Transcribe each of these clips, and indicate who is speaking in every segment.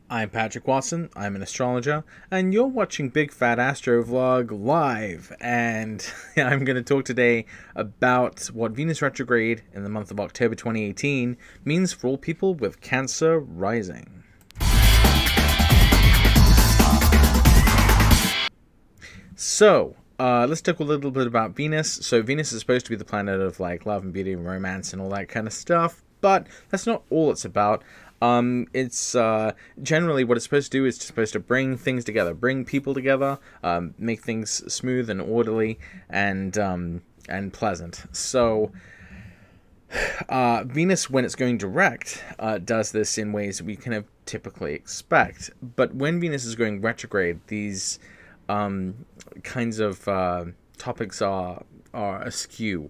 Speaker 1: I'm Patrick Watson, I'm an astrologer, and you're watching Big Fat Astro Vlog live. And I'm going to talk today about what Venus retrograde in the month of October 2018 means for all people with Cancer rising. So, let's talk a little bit about Venus. So Venus is supposed to be the planet of like love and beauty and romance and all that kind of stuff, but that's not all it's about. It's generally what it's supposed to do is supposed to bring things together, bring people together, make things smooth and orderly and pleasant. So Venus, when it's going direct, does this in ways we kind of typically expect. But when Venus is going retrograde, these kinds of topics are askew.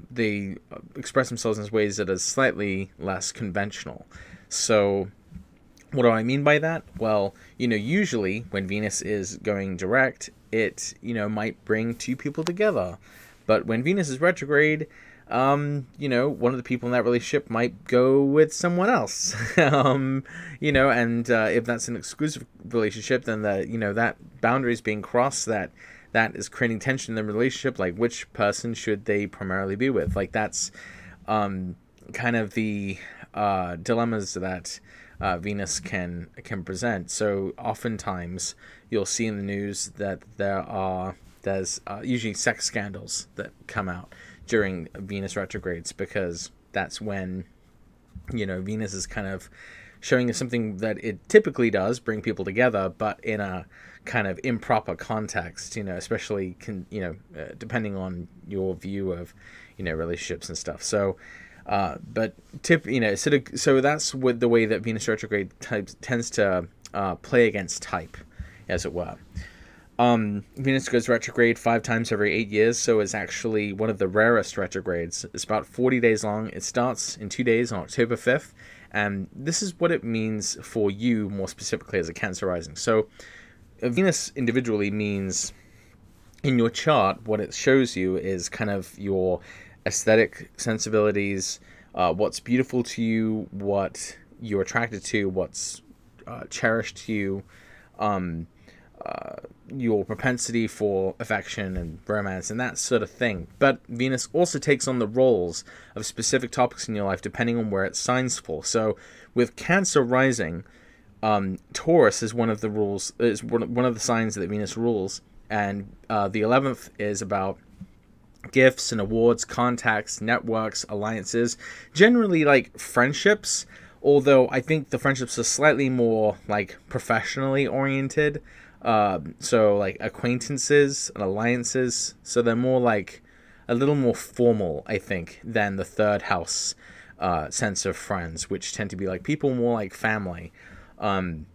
Speaker 1: They express themselves in ways that are slightly less conventional. So what do I mean by that? Well, usually when Venus is going direct, it, might bring two people together. But when Venus is retrograde, one of the people in that relationship might go with someone else. And if that's an exclusive relationship, then that boundary is being crossed, that is creating tension in the relationship. Like, which person should they primarily be with? Like, that's kind of the dilemmas that Venus can present. So oftentimes you'll see in the news that there's usually sex scandals that come out during Venus retrogrades, because that's when Venus is kind of showing us something that it typically does, bring people together, but in a kind of improper context, especially depending on your view of relationships and stuff. So so that's what the way that Venus retrograde tends to play against type, as it were. Venus goes retrograde 5 times every 8 years, so it's actually one of the rarest retrogrades. It's about 40 days long. It starts in 2 days on October 5th, and this is what it means for you more specifically as a Cancer rising. So Venus individually means, in your chart, what it shows you is kind of your aesthetic sensibilities, what's beautiful to you, what you're attracted to, what's cherished to you, your propensity for affection and romance and that sort of thing. But Venus also takes on the roles of specific topics in your life depending on where it signs for. So with Cancer rising, Taurus is one of the rules, is one of the signs that Venus rules, and the 11th is about gifts and awards, contacts, networks, alliances, generally like friendships, although I think the friendships are slightly more like professionally oriented. So like acquaintances and alliances, so they're more like a little more formal, I think, than the third house sense of friends, which tend to be like people more like family. And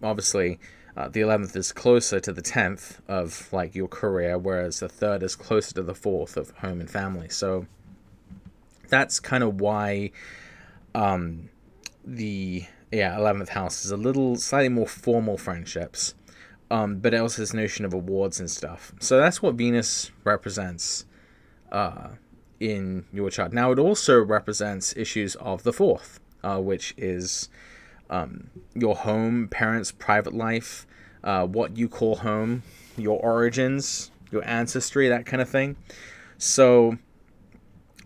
Speaker 1: obviously the 11th is closer to the 10th of like your career, whereas the 3rd is closer to the 4th of home and family. So that's kind of why the 11th house is a little slightly more formal friendships, but it also has this notion of awards and stuff. So that's what Venus represents in your chart. Now it also represents issues of the 4th, which is your home, parents, private life, what you call home, your origins, your ancestry, that kind of thing. So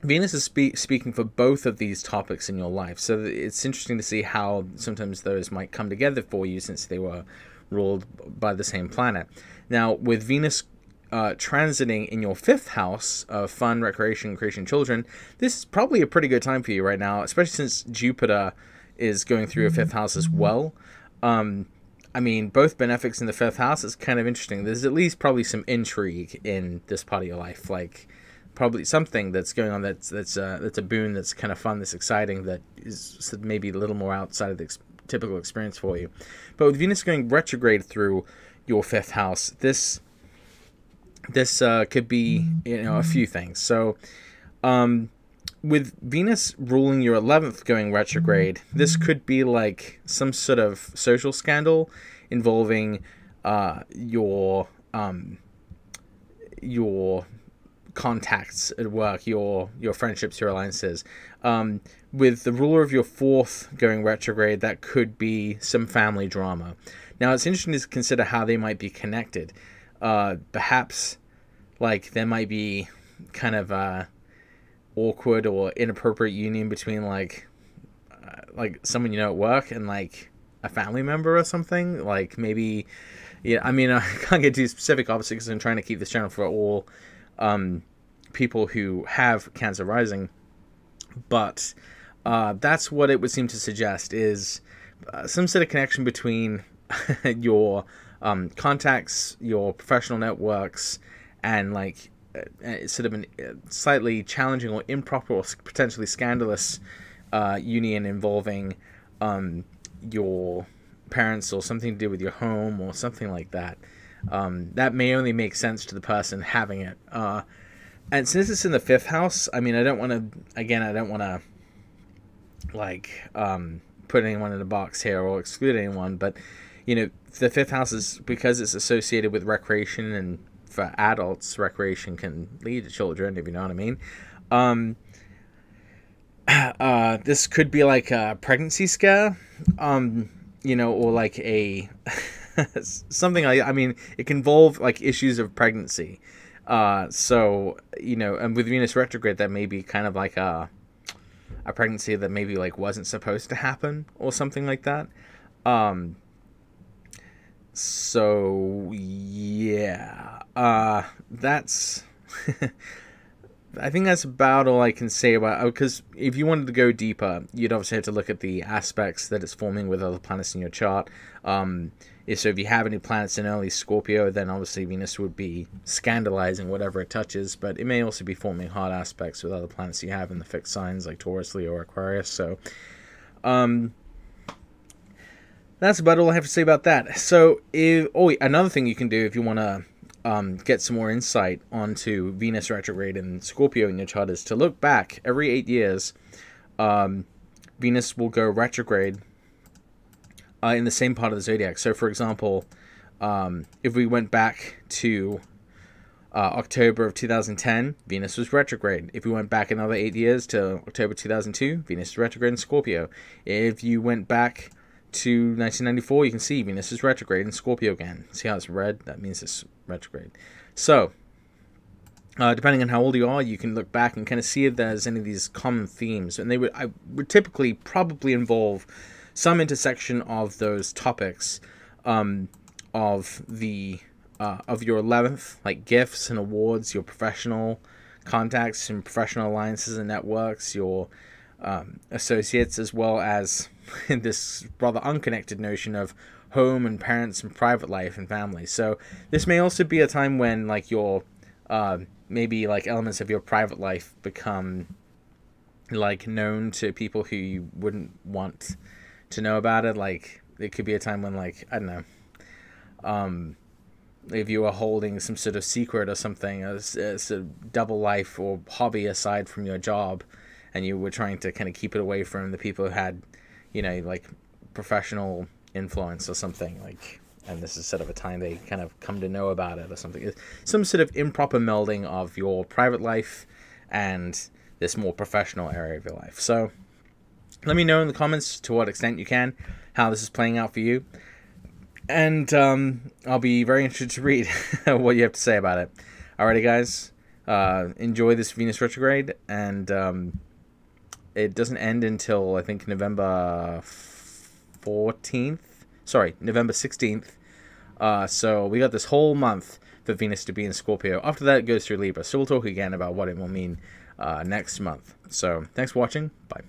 Speaker 1: Venus is speaking for both of these topics in your life. So it's interesting to see how sometimes those might come together for you, since they were ruled by the same planet. Now, with Venus transiting in your 5th house of fun, recreation, creation, children, this is probably a pretty good time for you right now, especially since Jupiter is going through your 5th house as well. I mean, both benefics in the 5th house is kind of interesting. There's at least probably some intrigue in this part of your life, like probably something that's going on that's a boon, that's kind of fun, that's exciting, that is maybe a little more outside of the typical experience for you. But with Venus going retrograde through your 5th house, this could be a few things. So with Venus ruling your 11th going retrograde, this could be like some sort of social scandal involving your contacts at work, your friendships, your alliances. with the ruler of your fourth going retrograde, that could be some family drama. Now, it's interesting to consider how they might be connected. Perhaps, like, there might be kind of a awkward or inappropriate union between, like someone you know at work and, like, a family member or something. Like, maybe, yeah, I mean, I can't get too specific, obviously, because I'm trying to keep this channel for all people who have Cancer rising. But that's what it would seem to suggest, is some sort of connection between your contacts, your professional networks, and, like, sort of a slightly challenging or improper or potentially scandalous union involving your parents, or something to do with your home, or something like that. That may only make sense to the person having it. And since it's in the fifth house, I mean, I don't want to, like, put anyone in a box here or exclude anyone, but, you know, the fifth house is, because it's associated with recreation, and for adults, recreation can lead to children, if you know what I mean. This could be like a pregnancy scare, you know, or like a something like, I mean, it can involve, like, issues of pregnancy. So, you know, and with Venus retrograde, that may be kind of like a pregnancy that maybe, like, wasn't supposed to happen, or something like that. So yeah, that's I think that's about all I can say about, because if you wanted to go deeper, you'd obviously have to look at the aspects that it's forming with other planets in your chart. So if you have any planets in early Scorpio, then obviously Venus would be scandalizing whatever it touches, but it may also be forming hard aspects with other planets you have in the fixed signs, like Taurus, Leo, or Aquarius. So that's about all I have to say about that. So, another thing you can do if you want to get some more insight onto Venus retrograde and Scorpio in your chart is to look back every 8 years. Venus will go retrograde in the same part of the zodiac. So, for example, if we went back to October of 2010, Venus was retrograde. If we went back another 8 years to October 2002, Venus is retrograde in Scorpio. If you went back to 1994, you can see Venus is retrograde in Scorpio again. See how it's red? That means it's retrograde. So, depending on how old you are, you can look back and kind of see if there's any of these common themes. And I would typically probably involve some intersection of those topics of your 11th, like gifts and awards, your professional contacts and professional alliances and networks, your associates, as well as this rather unconnected notion of home and parents and private life and family. So this may also be a time when, like, your maybe, like, elements of your private life become, like, known to people who you wouldn't want to know about it. Like, it could be a time when, like, I don't know, if you are holding some sort of secret or something, as a double life or hobby aside from your job, and you were trying to kind of keep it away from the people who had, you know, like, professional influence or something, like, and this is sort of a time they kind of come to know about it or something. It's some sort of improper melding of your private life and this more professional area of your life. So let me know in the comments, to what extent you can, how this is playing out for you. And I'll be very interested to read what you have to say about it. Alrighty, guys. Enjoy this Venus retrograde, and it doesn't end until, I think, November 14th. Sorry, November 16th. So we got this whole month for Venus to be in Scorpio. After that, it goes through Libra. So we'll talk again about what it will mean next month. So thanks for watching. Bye.